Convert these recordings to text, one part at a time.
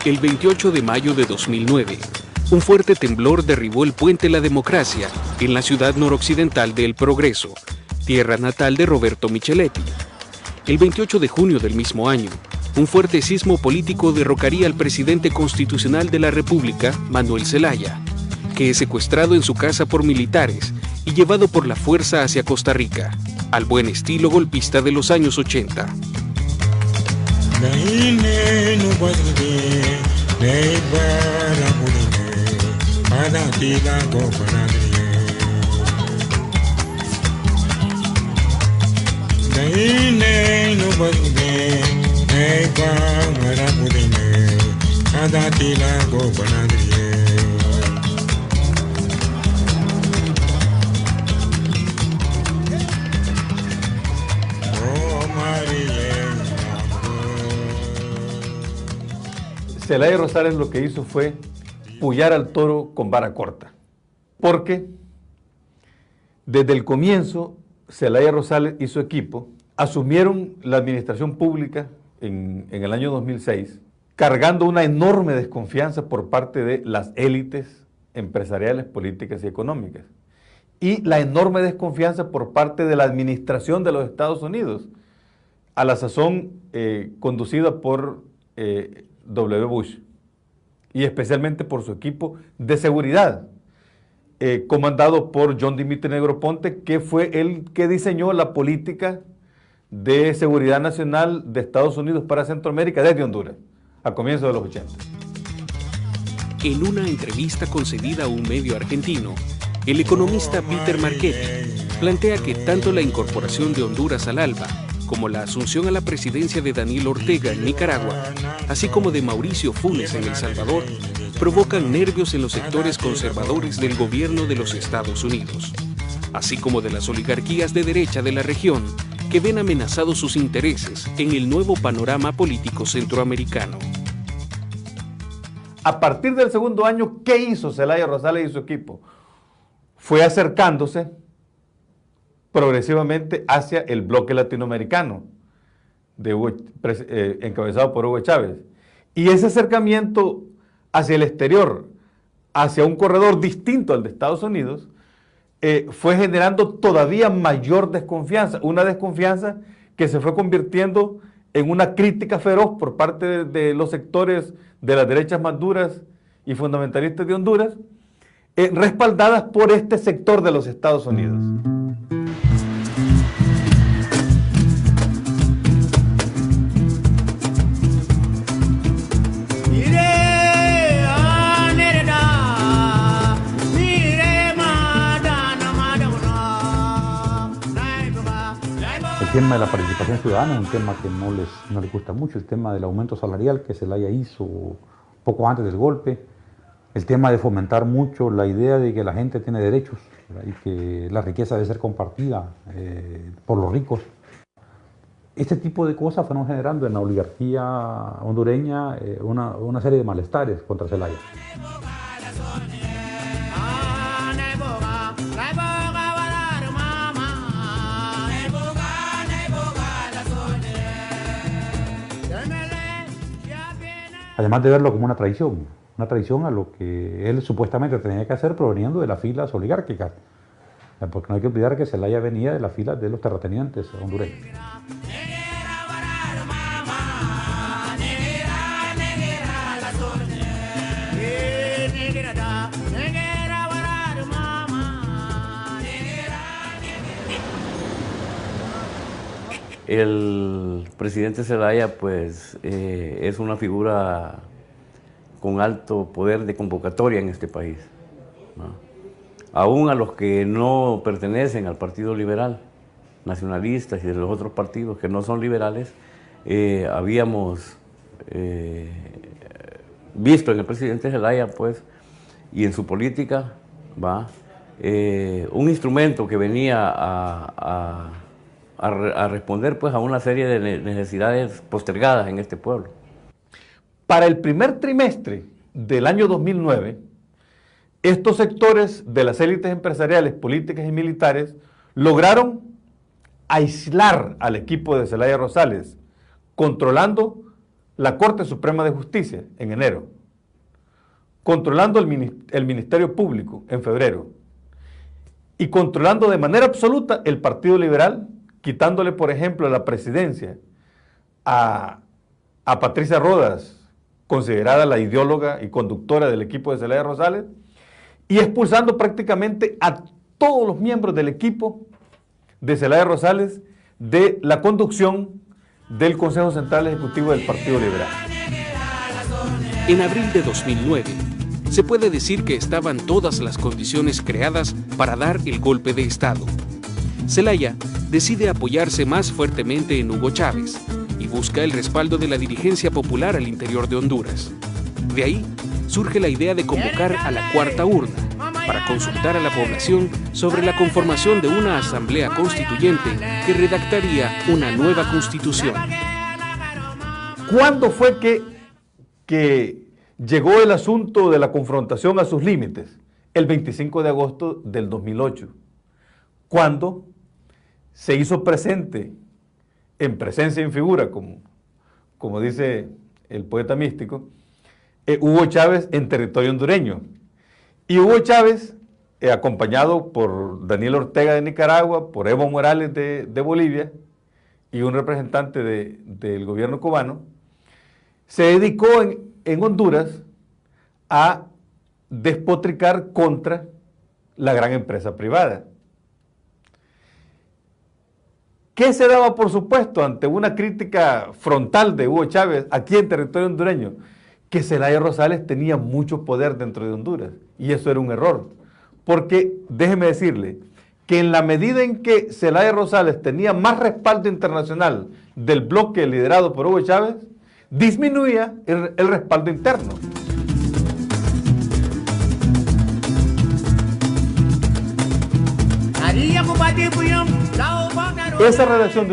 El 28 de mayo de 2009, un fuerte temblor derribó el puente La Democracia en la ciudad noroccidental de El Progreso, tierra natal de Roberto Micheletti. El 28 de junio del mismo año, un fuerte sismo político derrocaría al presidente constitucional de la República, Manuel Zelaya, que es secuestrado en su casa por militares y llevado por la fuerza hacia Costa Rica, al buen estilo golpista de los años 80. Zelaya Rosales lo que hizo fue pullar al toro con vara corta, porque desde el comienzo Zelaya Rosales y su equipo asumieron la administración pública en el año 2006, cargando una enorme desconfianza por parte de las élites empresariales, políticas y económicas, y la enorme desconfianza por parte de la administración de los Estados Unidos, a la sazón conducida por W. Bush, y especialmente por su equipo de seguridad, comandado por John Dimitri Negroponte, que fue el que diseñó la política de seguridad nacional de Estados Unidos para Centroamérica desde Honduras, a comienzos de los 80. En una entrevista concedida a un medio argentino, el economista Peter Marchetti plantea que tanto la incorporación de Honduras al ALBA como la asunción a la presidencia de Daniel Ortega en Nicaragua, así como de Mauricio Funes en El Salvador, provocan nervios en los sectores conservadores del gobierno de los Estados Unidos, así como de las oligarquías de derecha de la región que ven amenazados sus intereses en el nuevo panorama político centroamericano. A partir del segundo año, ¿qué hizo Zelaya Rosales y su equipo? Fue acercándose progresivamente hacia el bloque latinoamericano, encabezado por Hugo Chávez. Y ese acercamiento hacia el exterior, hacia un corredor distinto al de Estados Unidos, fue generando todavía mayor desconfianza, una desconfianza que se fue convirtiendo en una crítica feroz por parte de los sectores de las derechas más duras y fundamentalistas de Honduras, respaldadas por este sector de los Estados Unidos. El tema de la participación ciudadana es un tema que no les gusta mucho, el tema del aumento salarial que Zelaya hizo poco antes del golpe, el tema de fomentar mucho la idea de que la gente tiene derechos, ¿verdad? Y que la riqueza debe ser compartida por los ricos. Este tipo de cosas fueron generando en la oligarquía hondureña una serie de malestares contra Zelaya. Además de verlo como una traición a lo que él supuestamente tenía que hacer proveniendo de las filas oligárquicas, porque no hay que olvidar que Zelaya venía de las filas de los terratenientes hondureños. El presidente Zelaya pues es una figura con alto poder de convocatoria en este país, ¿no? Aún a los que no pertenecen al Partido Liberal, nacionalistas y de los otros partidos que no son liberales, habíamos visto en el presidente Zelaya pues, y en su política, un instrumento que venía a responder pues, a una serie de necesidades postergadas en este pueblo. Para el primer trimestre del año 2009, estos sectores de las élites empresariales, políticas y militares lograron aislar al equipo de Zelaya Rosales, controlando la Corte Suprema de Justicia en enero, controlando el Ministerio Público en febrero y controlando de manera absoluta el Partido Liberal, quitándole, por ejemplo, la presidencia a Patricia Rodas, considerada la ideóloga y conductora del equipo de Zelaya Rosales, y expulsando prácticamente a todos los miembros del equipo de Zelaya Rosales de la conducción del Consejo Central Ejecutivo del Partido Liberal. En abril de 2009, se puede decir que estaban todas las condiciones creadas para dar el golpe de Estado. Zelaya decide apoyarse más fuertemente en Hugo Chávez y busca el respaldo de la dirigencia popular al interior de Honduras. De ahí surge la idea de convocar a la cuarta urna para consultar a la población sobre la conformación de una asamblea constituyente que redactaría una nueva constitución. ¿Cuándo fue que llegó el asunto de la confrontación a sus límites? El 25 de agosto del 2008, cuando se hizo presente, en presencia y en figura, como dice el poeta místico, Hugo Chávez en territorio hondureño. Y Hugo Chávez, acompañado por Daniel Ortega de Nicaragua, por Evo Morales de Bolivia y un representante del gobierno cubano, se dedicó en Honduras a despotricar contra la gran empresa privada. ¿Qué se daba por supuesto ante una crítica frontal de Hugo Chávez aquí en territorio hondureño? Que Zelaya Rosales tenía mucho poder dentro de Honduras, y eso era un error, porque déjeme decirle que en la medida en que Zelaya Rosales tenía más respaldo internacional del bloque liderado por Hugo Chávez, disminuía el respaldo interno. Esa redacción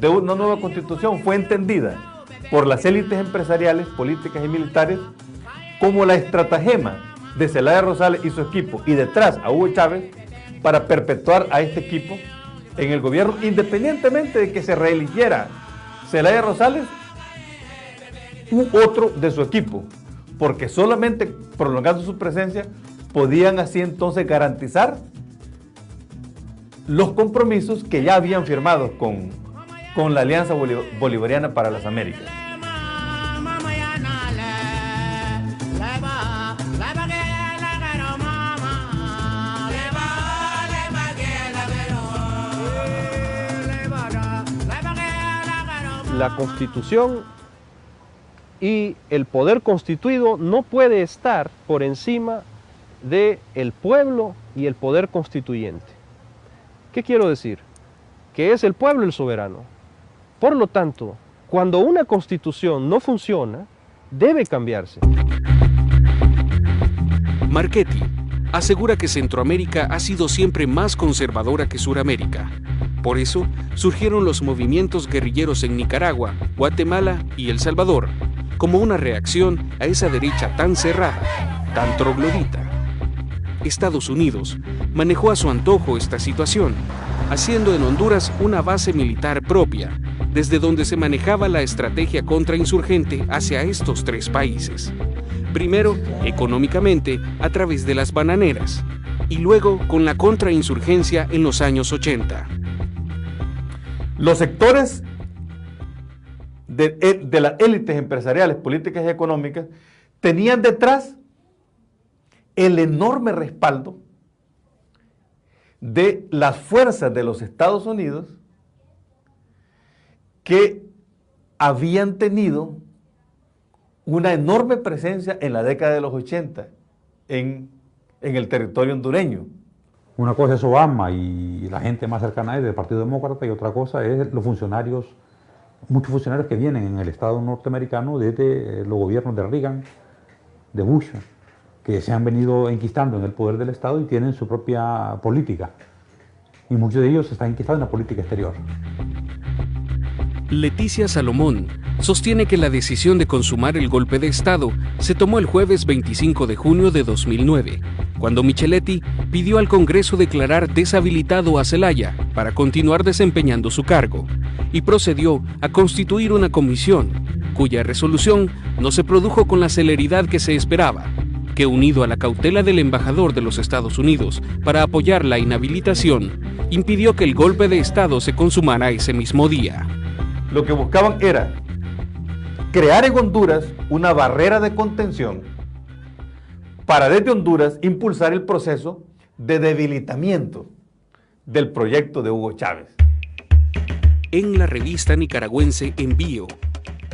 de una nueva constitución fue entendida por las élites empresariales, políticas y militares como la estratagema de Zelaya Rosales y su equipo, y detrás a Hugo Chávez, para perpetuar a este equipo en el gobierno, independientemente de que se reeligiera Zelaya Rosales u otro de su equipo, porque solamente prolongando su presencia podían así entonces garantizar los compromisos que ya habían firmado con la Alianza Bolivariana para las Américas. La Constitución y el poder constituido no puede estar por encima del pueblo y el poder constituyente. ¿Qué quiero decir? Que es el pueblo el soberano. Por lo tanto, cuando una constitución no funciona, debe cambiarse. Marchetti asegura que Centroamérica ha sido siempre más conservadora que Suramérica. Por eso surgieron los movimientos guerrilleros en Nicaragua, Guatemala y El Salvador, como una reacción a esa derecha tan cerrada, tan troglodita. Estados Unidos manejó a su antojo esta situación, haciendo en Honduras una base militar propia, desde donde se manejaba la estrategia contrainsurgente hacia estos tres países. Primero, económicamente, a través de las bananeras, y luego con la contrainsurgencia en los años 80. Los sectores de las élites empresariales, políticas y económicas tenían detrás el enorme respaldo de las fuerzas de los Estados Unidos, que habían tenido una enorme presencia en la década de los 80 en el territorio hondureño. Una cosa es Obama y la gente más cercana a él del Partido Demócrata, y otra cosa es los funcionarios, muchos funcionarios que vienen en el Estado norteamericano desde los gobiernos de Reagan, de Bush, que se han venido enquistando en el poder del Estado y tienen su propia política. Y muchos de ellos están enquistados en la política exterior. Leticia Salomón sostiene que la decisión de consumar el golpe de Estado se tomó el jueves 25 de junio de 2009, cuando Micheletti pidió al Congreso declarar deshabilitado a Zelaya para continuar desempeñando su cargo, y procedió a constituir una comisión cuya resolución no se produjo con la celeridad que se esperaba, que unido a la cautela del embajador de los Estados Unidos para apoyar la inhabilitación, impidió que el golpe de Estado se consumara ese mismo día. Lo que buscaban era crear en Honduras una barrera de contención para desde Honduras impulsar el proceso de debilitamiento del proyecto de Hugo Chávez. En la revista nicaragüense Envío,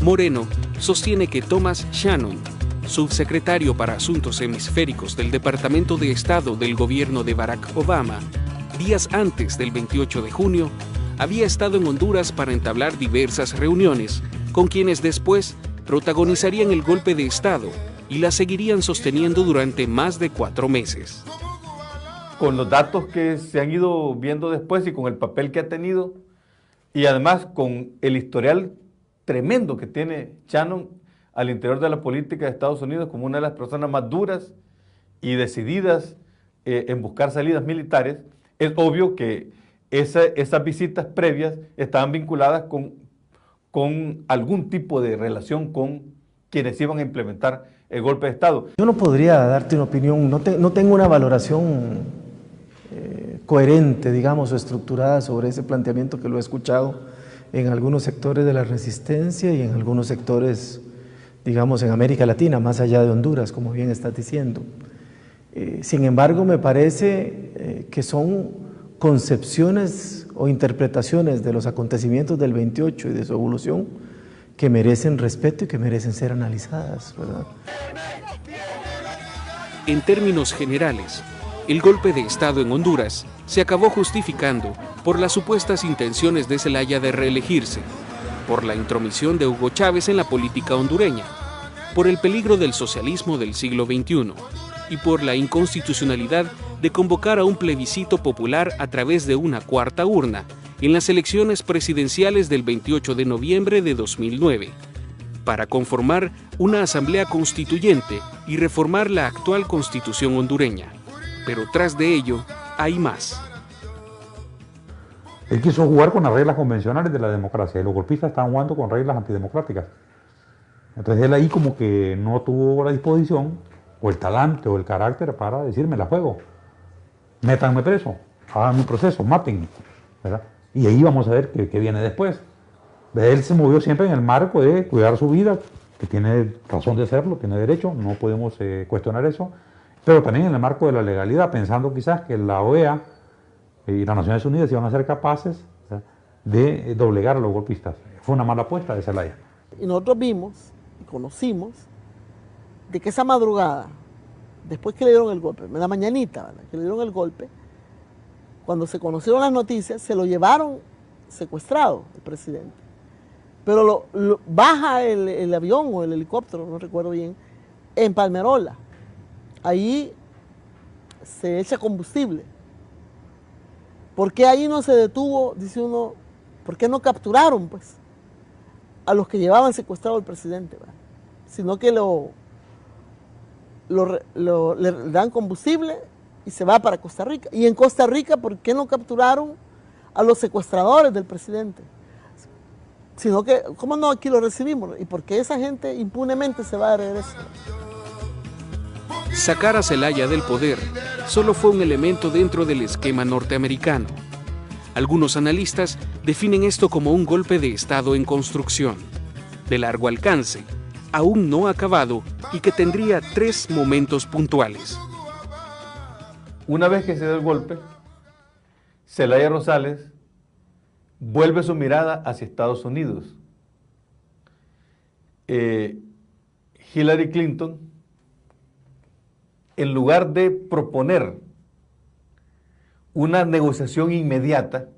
Moreno sostiene que Thomas Shannon, subsecretario para Asuntos Hemisféricos del Departamento de Estado del gobierno de Barack Obama, días antes del 28 de junio, había estado en Honduras para entablar diversas reuniones con quienes después protagonizarían el golpe de Estado y la seguirían sosteniendo durante más de 4 meses. Con los datos que se han ido viendo después y con el papel que ha tenido, y además con el historial tremendo que tiene Shannon al interior de la política de Estados Unidos como una de las personas más duras y decididas en buscar salidas militares, es obvio que esas visitas previas estaban vinculadas con algún tipo de relación con quienes iban a implementar el golpe de Estado. Yo no podría darte una opinión, no tengo una valoración coherente, digamos, o estructurada sobre ese planteamiento que lo he escuchado en algunos sectores de la resistencia y en algunos sectores, digamos, en América Latina, más allá de Honduras, como bien estás diciendo. Sin embargo, me parece que son concepciones o interpretaciones de los acontecimientos del 28 y de su evolución que merecen respeto y que merecen ser analizadas, ¿verdad? En términos generales, el golpe de Estado en Honduras se acabó justificando por las supuestas intenciones de Zelaya de reelegirse, por la intromisión de Hugo Chávez en la política hondureña, por el peligro del socialismo del siglo XXI y por la inconstitucionalidad de convocar a un plebiscito popular a través de una cuarta urna en las elecciones presidenciales del 28 de noviembre de 2009, para conformar una asamblea constituyente y reformar la actual constitución hondureña. Pero tras de ello hay más. Él quiso jugar con las reglas convencionales de la democracia y los golpistas estaban jugando con reglas antidemocráticas. Entonces él ahí como que no tuvo la disposición o el talante o el carácter para decirme la juego. Métanme preso, hagan un proceso, maten, ¿verdad? Y ahí vamos a ver qué viene después. Él se movió siempre en el marco de cuidar su vida, que tiene razón de hacerlo, tiene derecho, no podemos cuestionar eso, pero también en el marco de la legalidad, pensando quizás que la OEA y las Naciones Unidas iban a ser capaces, ¿verdad?, de doblegar a los golpistas. Fue una mala apuesta de Zelaya. Y nosotros vimos y conocimos de que esa madrugada, después que le dieron el golpe, en la mañanita, ¿verdad?, que le dieron el golpe, cuando se conocieron las noticias, se lo llevaron secuestrado el presidente. Pero baja el avión o el helicóptero, no recuerdo bien, en Palmerola. Ahí se echa combustible. ¿Por qué ahí no se detuvo, dice uno, por qué no capturaron, pues, a los que llevaban secuestrado al presidente, ¿verdad? Sino que le dan combustible y se va para Costa Rica. Y en Costa Rica, ¿por qué no capturaron a los secuestradores del presidente? Sino que, ¿cómo no aquí lo recibimos? ¿Y por qué esa gente impunemente se va de regreso? Sacar a Zelaya del poder solo fue un elemento dentro del esquema norteamericano. Algunos analistas definen esto como un golpe de Estado en construcción, de largo alcance, aún no acabado y que tendría 3 momentos puntuales. Una vez que se da el golpe, Zelaya Rosales vuelve su mirada hacia Estados Unidos. Hillary Clinton, en lugar de proponer una negociación inmediata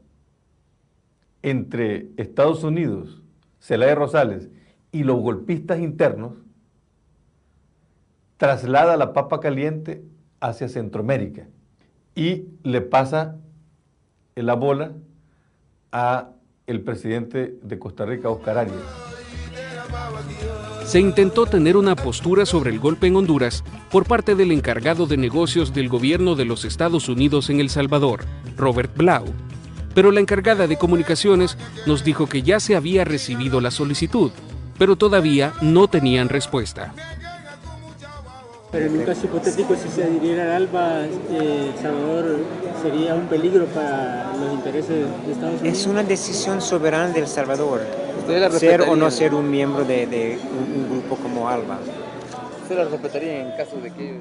entre Estados Unidos, Zelaya Rosales y los golpistas internos, traslada la papa caliente hacia Centroamérica y le pasa la bola a el presidente de Costa Rica, Oscar Arias. Se intentó tener una postura sobre el golpe en Honduras por parte del encargado de negocios del gobierno de los Estados Unidos en El Salvador, Robert Blau, pero la encargada de comunicaciones nos dijo que ya se había recibido la solicitud pero todavía no tenían respuesta. Pero en un caso hipotético, si se adhiriera al ALBA, El Salvador sería un peligro para los intereses de Estados Unidos. Es una decisión soberana de El Salvador, ser o no ser un miembro de un grupo como ALBA. ¿Se la respetaría en caso de que...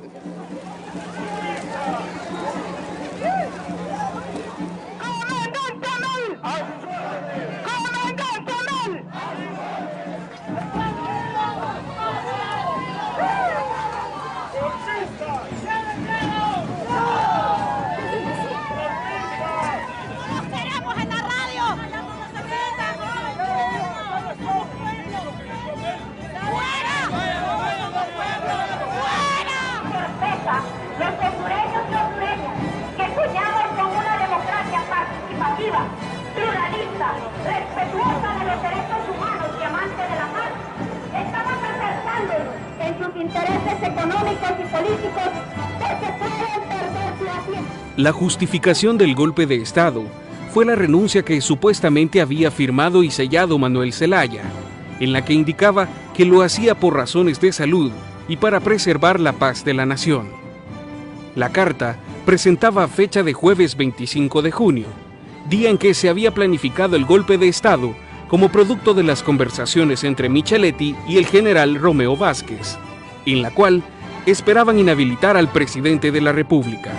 pluralista, respetuosa de los derechos humanos y amante de la paz, estamos acercándonos en sus intereses económicos y políticos que se pueden perderse así. La justificación del golpe de Estado fue la renuncia que supuestamente había firmado y sellado Manuel Zelaya, en la que indicaba que lo hacía por razones de salud y para preservar la paz de la nación. La carta presentaba fecha de jueves 25 de junio, día en que se había planificado el golpe de Estado como producto de las conversaciones entre Micheletti y el general Romeo Vázquez, en la cual esperaban inhabilitar al presidente de la República.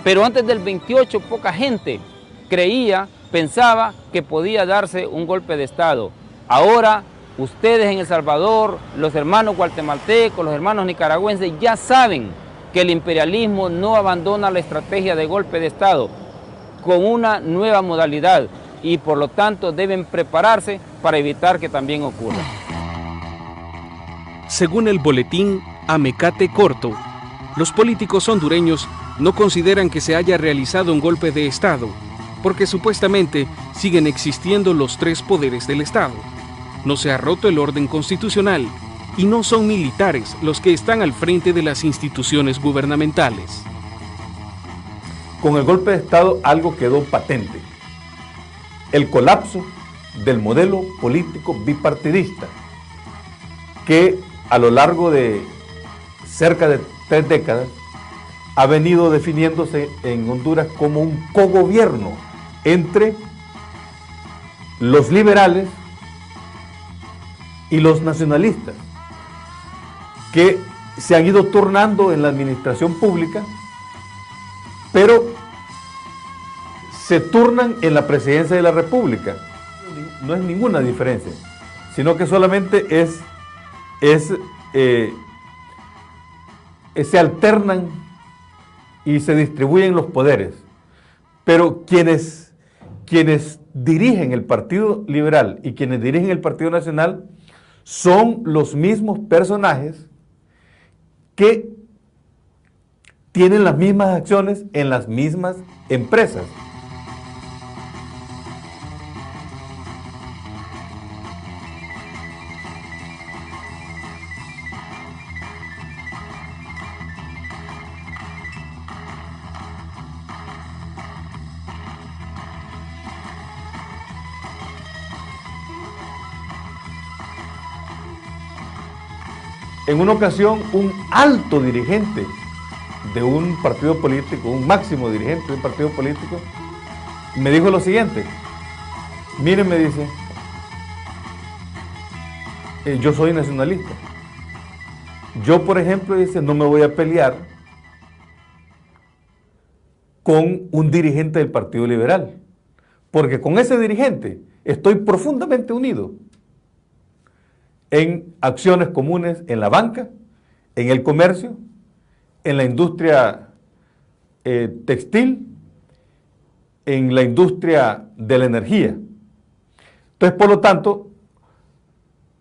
Pero antes del 28 poca gente pensaba que podía darse un golpe de Estado. Ahora ustedes en El Salvador, los hermanos guatemaltecos, los hermanos nicaragüenses ya saben que el imperialismo no abandona la estrategia de golpe de Estado con una nueva modalidad y por lo tanto deben prepararse para evitar que también ocurra. Según el boletín Amecate Corto, los políticos hondureños no consideran que se haya realizado un golpe de Estado porque supuestamente siguen existiendo los tres poderes del Estado. No se ha roto el orden constitucional y no son militares los que están al frente de las instituciones gubernamentales. Con el golpe de Estado algo quedó patente: el colapso del modelo político bipartidista que a lo largo de cerca de 3 décadas ha venido definiéndose en Honduras como un cogobierno entre los liberales y los nacionalistas, que se han ido turnando en la administración pública, pero se turnan en la presidencia de la República. No es ninguna diferencia, sino que solamente se alternan y se distribuyen los poderes. Pero quienes dirigen el Partido Liberal y quienes dirigen el Partido Nacional son los mismos personajes que tienen las mismas acciones en las mismas empresas. En una ocasión, un alto dirigente de un partido político, un máximo dirigente de un partido político, me dijo lo siguiente: miren, me dice, yo soy nacionalista. Yo, por ejemplo, dice, no me voy a pelear con un dirigente del Partido Liberal, porque con ese dirigente estoy profundamente unido en acciones comunes en la banca, en el comercio, en la industria textil, en la industria de la energía. Entonces, por lo tanto,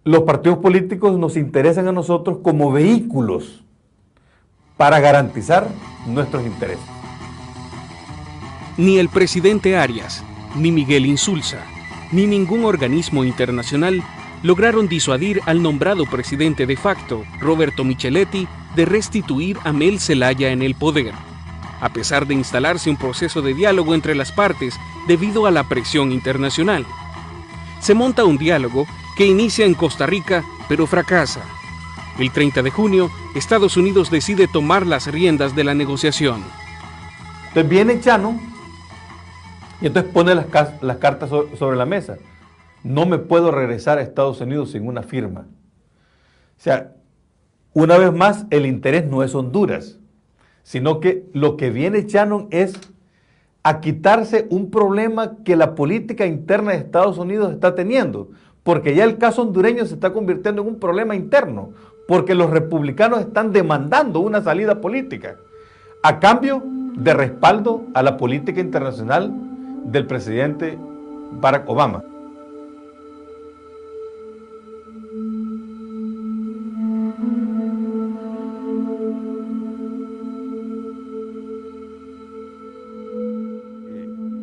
los partidos políticos nos interesan a nosotros como vehículos para garantizar nuestros intereses. Ni el presidente Arias, ni Miguel Insulza, ni ningún organismo internacional lograron disuadir al nombrado presidente de facto, Roberto Micheletti, de restituir a Mel Zelaya en el poder, a pesar de instalarse un proceso de diálogo entre las partes debido a la presión internacional. Se monta un diálogo que inicia en Costa Rica, pero fracasa. El 30 de junio, Estados Unidos decide tomar las riendas de la negociación. Entonces viene Chano y entonces pone las cartas sobre la mesa. No me puedo regresar a Estados Unidos sin una firma. O sea, una vez más, el interés no es Honduras, sino que lo que viene Chano es a quitarse un problema que la política interna de Estados Unidos está teniendo, porque ya el caso hondureño se está convirtiendo en un problema interno, porque los republicanos están demandando una salida política, a cambio de respaldo a la política internacional del presidente Barack Obama.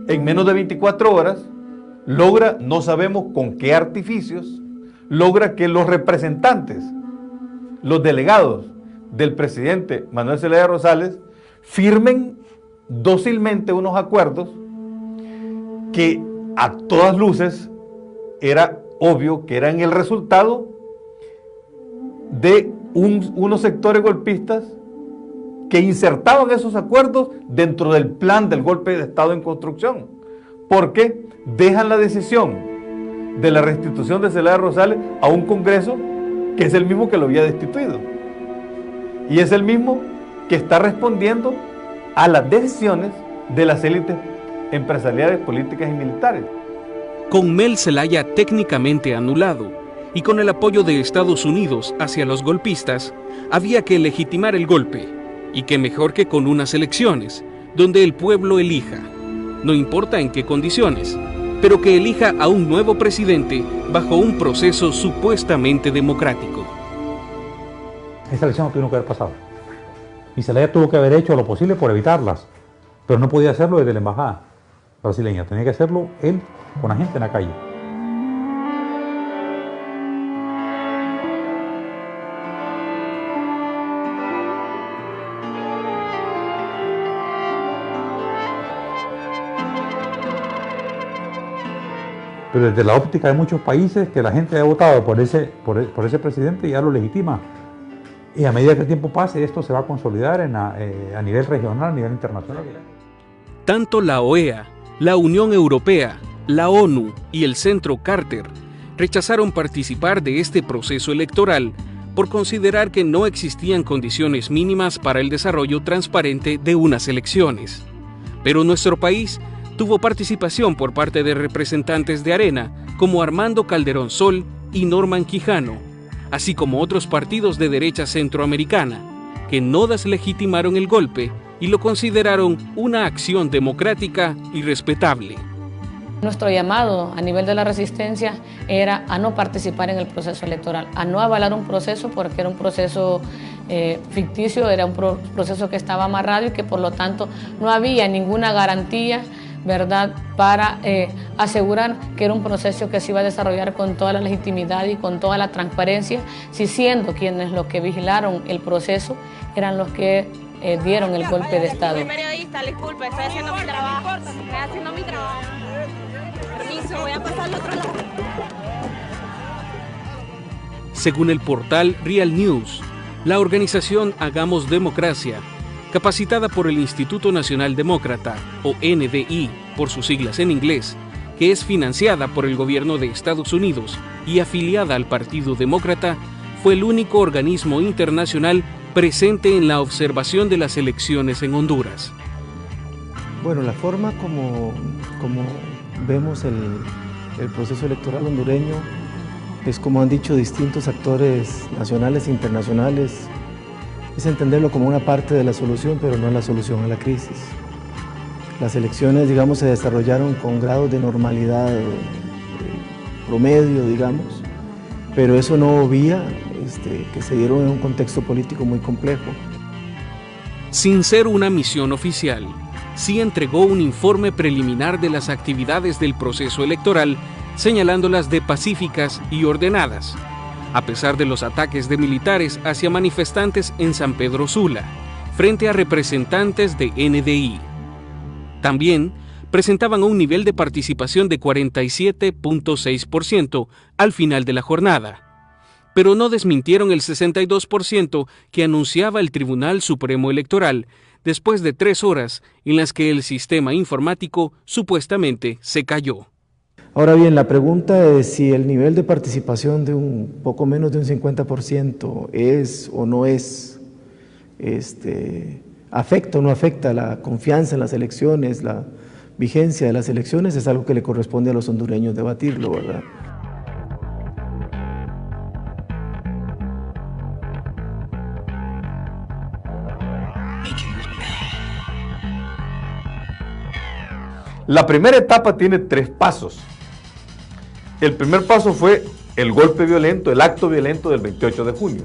En menos de 24 horas, logra, no sabemos con qué artificios, logra que los representantes, los delegados del presidente Manuel Zelaya Rosales, firmen dócilmente unos acuerdos que a todas luces era obvio que eran el resultado de unos sectores golpistas que insertaban esos acuerdos dentro del plan del golpe de Estado en construcción, porque dejan la decisión de la restitución de Zelaya Rosales a un Congreso que es el mismo que lo había destituido y es el mismo que está respondiendo a las decisiones de las élites empresariales, políticas y militares. Con Mel Zelaya técnicamente anulado y con el apoyo de Estados Unidos hacia los golpistas, había que legitimar el golpe. Y qué mejor que con unas elecciones, donde el pueblo elija, no importa en qué condiciones, pero que elija a un nuevo presidente bajo un proceso supuestamente democrático. Esta elección no tuvo que haber pasado. Y Zelaya tuvo que haber hecho lo posible por evitarlas, pero no podía hacerlo desde la embajada brasileña, tenía que hacerlo él con la gente en la calle. Pero desde la óptica de muchos países que la gente ha votado por ese presidente ya lo legitima. Y a medida que el tiempo pase, esto se va a consolidar a nivel regional, a nivel internacional. Tanto la OEA, la Unión Europea, la ONU y el Centro Carter rechazaron participar de este proceso electoral por considerar que no existían condiciones mínimas para el desarrollo transparente de unas elecciones. Pero nuestro país tuvo participación por parte de representantes de Arena como Armando Calderón Sol y Norman Quijano, así como otros partidos de derecha centroamericana, que no deslegitimaron el golpe y lo consideraron una acción democrática y respetable. Nuestro llamado a nivel de la resistencia era a no participar en el proceso electoral, a no avalar un proceso porque era un proceso ficticio, era un proceso que estaba amarrado y que por lo tanto no había ninguna garantía, ¿verdad?, para asegurar que era un proceso que se iba a desarrollar con toda la legitimidad y con toda la transparencia, si siendo quienes los que vigilaron el proceso eran los que dieron el golpe de Estado. Soy periodista, disculpe, estoy haciendo mi trabajo. Estoy haciendo mi trabajo. Permiso, voy a pasar al otro lado. Según el portal Real News, la organización Hagamos Democracia, capacitada por el Instituto Nacional Demócrata, o NDI por sus siglas en inglés, que es financiada por el gobierno de Estados Unidos y afiliada al Partido Demócrata, fue el único organismo internacional presente en la observación de las elecciones en Honduras. Bueno, la forma como vemos el proceso electoral hondureño es, como han dicho distintos actores nacionales e internacionales, es entenderlo como una parte de la solución, pero no la solución a la crisis. Las elecciones, digamos, se desarrollaron con grados de normalidad promedio, digamos, pero eso no obvia que se dieron en un contexto político muy complejo. Sin ser una misión oficial, sí entregó un informe preliminar de las actividades del proceso electoral, señalándolas de pacíficas y ordenadas, a pesar de los ataques de militares hacia manifestantes en San Pedro Sula, frente a representantes de NDI. También presentaban un nivel de participación de 47.6% al final de la jornada, pero no desmintieron el 62% que anunciaba el Tribunal Supremo Electoral después de 3 horas en las que el sistema informático supuestamente se cayó. Ahora bien, la pregunta es si el nivel de participación de un poco menos de un 50% es o no es, afecta o no afecta la confianza en las elecciones, la vigencia de las elecciones, es algo que le corresponde a los hondureños debatirlo, ¿verdad? La primera etapa tiene 3 pasos. El primer paso fue el golpe violento, el acto violento del 28 de junio.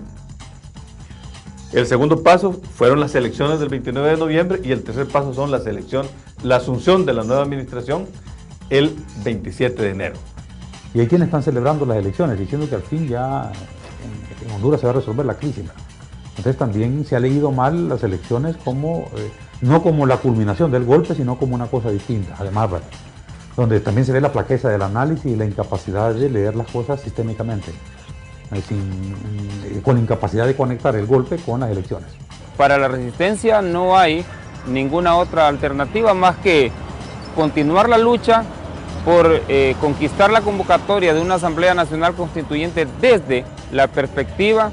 El segundo paso fueron las elecciones del 29 de noviembre y el tercer paso son la asunción de la nueva administración el 27 de enero. Y hay quienes están celebrando las elecciones, diciendo que al fin ya en Honduras se va a resolver la crisis. Entonces también se ha leído mal las elecciones como, no como la culminación del golpe, sino como una cosa distinta, además, ¿verdad? Donde también se ve la flaqueza del análisis y la incapacidad de leer las cosas sistémicamente, con incapacidad de conectar el golpe con las elecciones. Para la resistencia no hay ninguna otra alternativa más que continuar la lucha por conquistar la convocatoria de una Asamblea Nacional Constituyente desde la perspectiva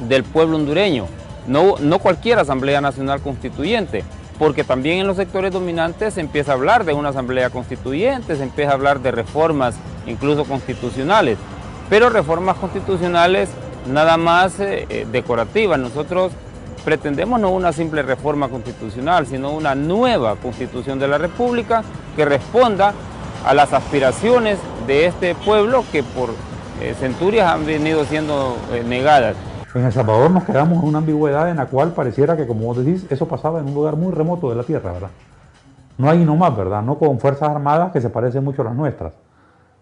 del pueblo hondureño, no cualquier Asamblea Nacional Constituyente, porque también en los sectores dominantes se empieza a hablar de una asamblea constituyente, se empieza a hablar de reformas incluso constitucionales, pero reformas constitucionales nada más decorativas. Nosotros pretendemos no una simple reforma constitucional, sino una nueva constitución de la República que responda a las aspiraciones de este pueblo que por centurias han venido siendo negadas. En El Salvador nos quedamos en una ambigüedad en la cual pareciera que, como vos decís, eso pasaba en un lugar muy remoto de la tierra, ¿verdad? No hay nomás, ¿verdad? No con fuerzas armadas que se parecen mucho a las nuestras,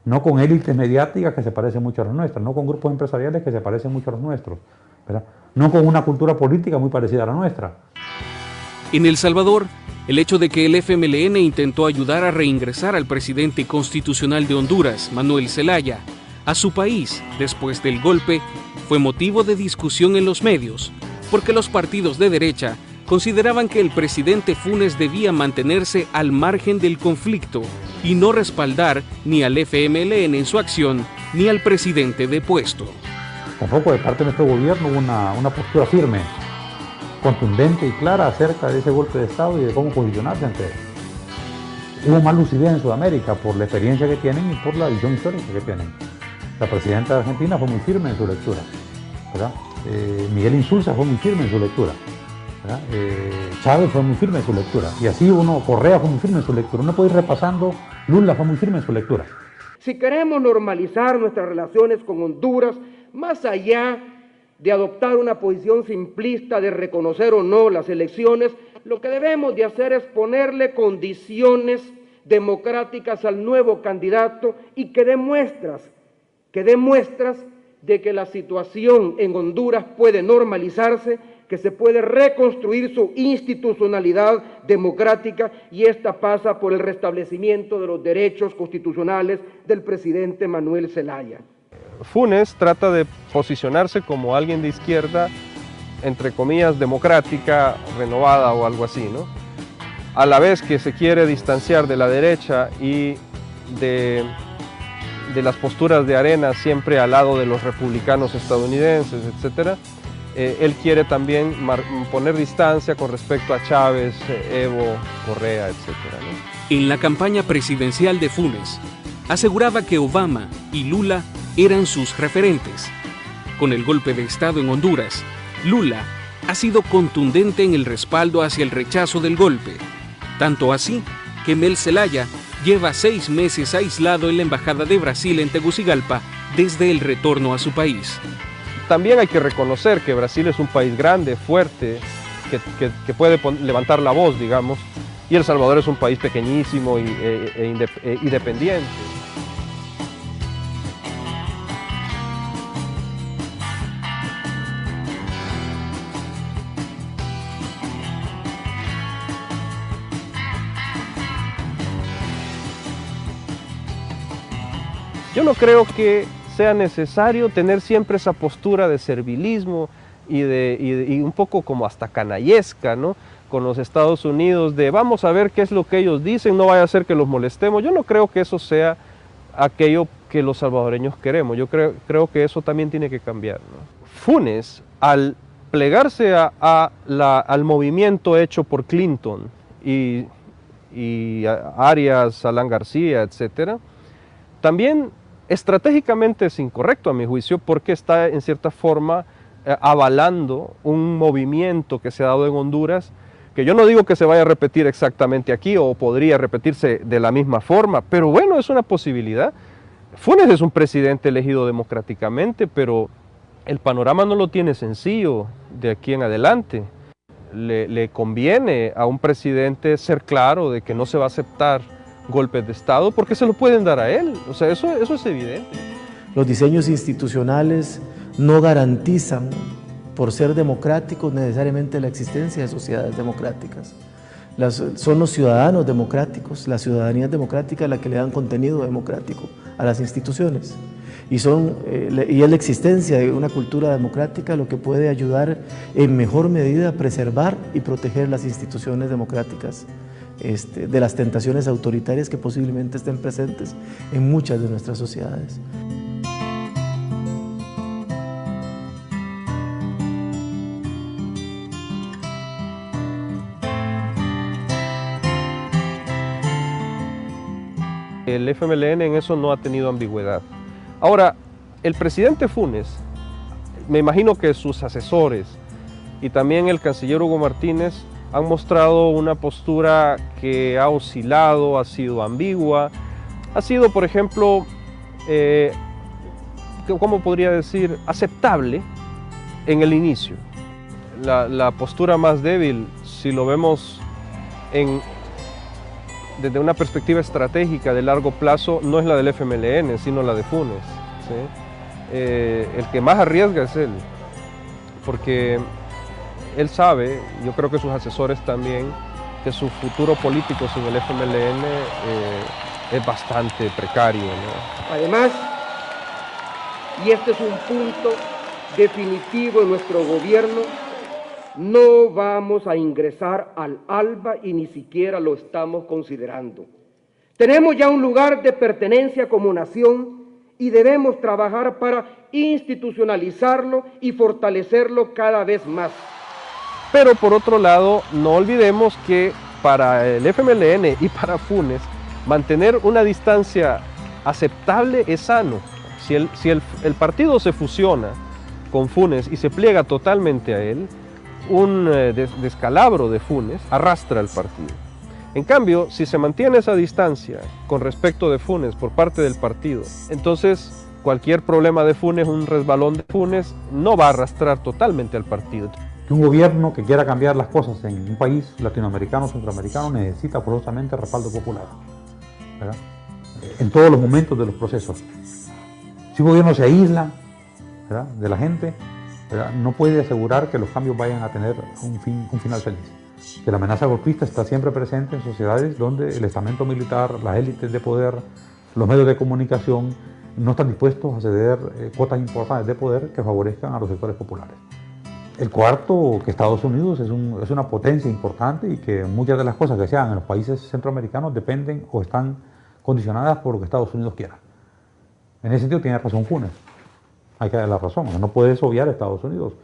no con élites mediáticas que se parecen mucho a las nuestras, no con grupos empresariales que se parecen mucho a los nuestros, ¿verdad? No con una cultura política muy parecida a la nuestra. En El Salvador, el hecho de que el FMLN intentó ayudar a reingresar al presidente constitucional de Honduras, Manuel Zelaya, a su país después del golpe, fue motivo de discusión en los medios, porque los partidos de derecha consideraban que el presidente Funes debía mantenerse al margen del conflicto y no respaldar ni al FMLN en su acción, ni al presidente depuesto. Tampoco de parte de nuestro gobierno hubo una postura firme, contundente y clara acerca de ese golpe de Estado y de cómo posicionarse ante él. Hubo más lucidez en Sudamérica por la experiencia que tienen y por la visión histórica que tienen. La presidenta de Argentina fue muy firme en su lectura, ¿verdad? Miguel Insulza fue muy firme en su lectura, ¿verdad? Chávez fue muy firme en su lectura, y así Correa fue muy firme en su lectura. Uno puede ir repasando, Lula fue muy firme en su lectura. Si queremos normalizar nuestras relaciones con Honduras, más allá de adoptar una posición simplista de reconocer o no las elecciones, lo que debemos de hacer es ponerle condiciones democráticas al nuevo candidato y que dé muestras de que la situación en Honduras puede normalizarse, que se puede reconstruir su institucionalidad democrática, y esta pasa por el restablecimiento de los derechos constitucionales del presidente Manuel Zelaya. Funes trata de posicionarse como alguien de izquierda, entre comillas, democrática, renovada o algo así, ¿no? A la vez que se quiere distanciar de la derecha y de las posturas de Arena siempre al lado de los republicanos estadounidenses, etc. Él quiere también poner distancia con respecto a Chávez, Evo, Correa, etc., ¿no? En la campaña presidencial de Funes, aseguraba que Obama y Lula eran sus referentes. Con el golpe de Estado en Honduras, Lula ha sido contundente en el respaldo hacia el rechazo del golpe, tanto así que Mel Zelaya lleva 6 meses aislado en la Embajada de Brasil en Tegucigalpa desde el retorno a su país. También hay que reconocer que Brasil es un país grande, fuerte, que puede levantar la voz, digamos, y El Salvador es un país pequeñísimo y dependiente. Yo no creo que sea necesario tener siempre esa postura de servilismo y un poco como hasta canallesca, ¿no?, con los Estados Unidos, de vamos a ver qué es lo que ellos dicen, no vaya a ser que los molestemos. Yo no creo que eso sea aquello que los salvadoreños queremos. Yo creo que eso también tiene que cambiar, ¿no? Funes, al plegarse al movimiento hecho por Clinton y Arias, Alan García, etcétera, también estratégicamente es incorrecto a mi juicio, porque está en cierta forma avalando un movimiento que se ha dado en Honduras, que yo no digo que se vaya a repetir exactamente aquí o podría repetirse de la misma forma, pero bueno, es una posibilidad. Funes es un presidente elegido democráticamente, pero el panorama no lo tiene sencillo de aquí en adelante. Le conviene a un presidente ser claro de que no se va a aceptar golpes de Estado porque se lo pueden dar a él. O sea, eso es evidente. Los diseños institucionales no garantizan, por ser democráticos, necesariamente la existencia de sociedades democráticas. Son los ciudadanos democráticos, la ciudadanía democrática la que le dan contenido democrático a las instituciones. Y es la existencia de una cultura democrática lo que puede ayudar en mejor medida a preservar y proteger las instituciones democráticas de las tentaciones autoritarias que posiblemente estén presentes en muchas de nuestras sociedades. El FMLN en eso no ha tenido ambigüedad. Ahora, el presidente Funes, me imagino que sus asesores y también el canciller Hugo Martínez han mostrado una postura que ha oscilado, ha sido ambigua, ha sido, por ejemplo, ¿cómo podría decir?, aceptable en el inicio. La postura más débil, si lo vemos desde una perspectiva estratégica de largo plazo, no es la del FMLN, sino la de Funes, ¿sí? El que más arriesga es él, porque él sabe, yo creo que sus asesores también, que su futuro político sin el FMLN es bastante precario, ¿no? Además, y este es un punto definitivo en nuestro gobierno, no vamos a ingresar al ALBA y ni siquiera lo estamos considerando. Tenemos ya un lugar de pertenencia como nación y debemos trabajar para institucionalizarlo y fortalecerlo cada vez más. Pero por otro lado, no olvidemos que para el FMLN y para Funes, mantener una distancia aceptable es sano. Si el partido se fusiona con Funes y se pliega totalmente a él, un descalabro de Funes arrastra al partido. En cambio, si se mantiene esa distancia con respecto de Funes por parte del partido, entonces cualquier problema de Funes, un resbalón de Funes, no va a arrastrar totalmente al partido. Que un gobierno que quiera cambiar las cosas en un país latinoamericano o centroamericano necesita forzosamente respaldo popular, ¿verdad?, en todos los momentos de los procesos. Si un gobierno se aísla, ¿verdad?, de la gente, ¿verdad?, no puede asegurar que los cambios vayan a tener un final feliz. Que la amenaza golpista está siempre presente en sociedades donde el estamento militar, las élites de poder, los medios de comunicación no están dispuestos a ceder cuotas importantes de poder que favorezcan a los sectores populares. El cuarto, que Estados Unidos es una potencia importante y que muchas de las cosas que se hagan en los países centroamericanos dependen o están condicionadas por lo que Estados Unidos quiera. En ese sentido tiene razón Funes. Hay que dar la razón, no puedes obviar a Estados Unidos,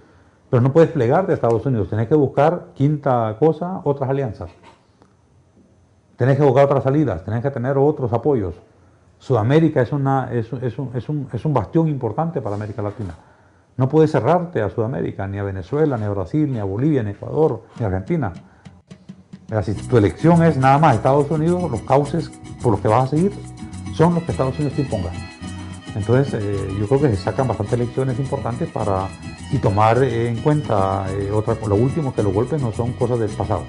pero no puedes plegarte a Estados Unidos, tenés que buscar, quinta cosa, otras alianzas. Tenés que buscar otras salidas, tenés que tener otros apoyos. Sudamérica es un bastión importante para América Latina. No puedes cerrarte a Sudamérica, ni a Venezuela, ni a Brasil, ni a Bolivia, ni a Ecuador, ni a Argentina. Si tu elección es nada más Estados Unidos, los cauces por los que vas a seguir son los que Estados Unidos te impongan. Entonces, yo creo que se sacan bastantes lecciones importantes y tomar en cuenta lo último, que los golpes no son cosas del pasado.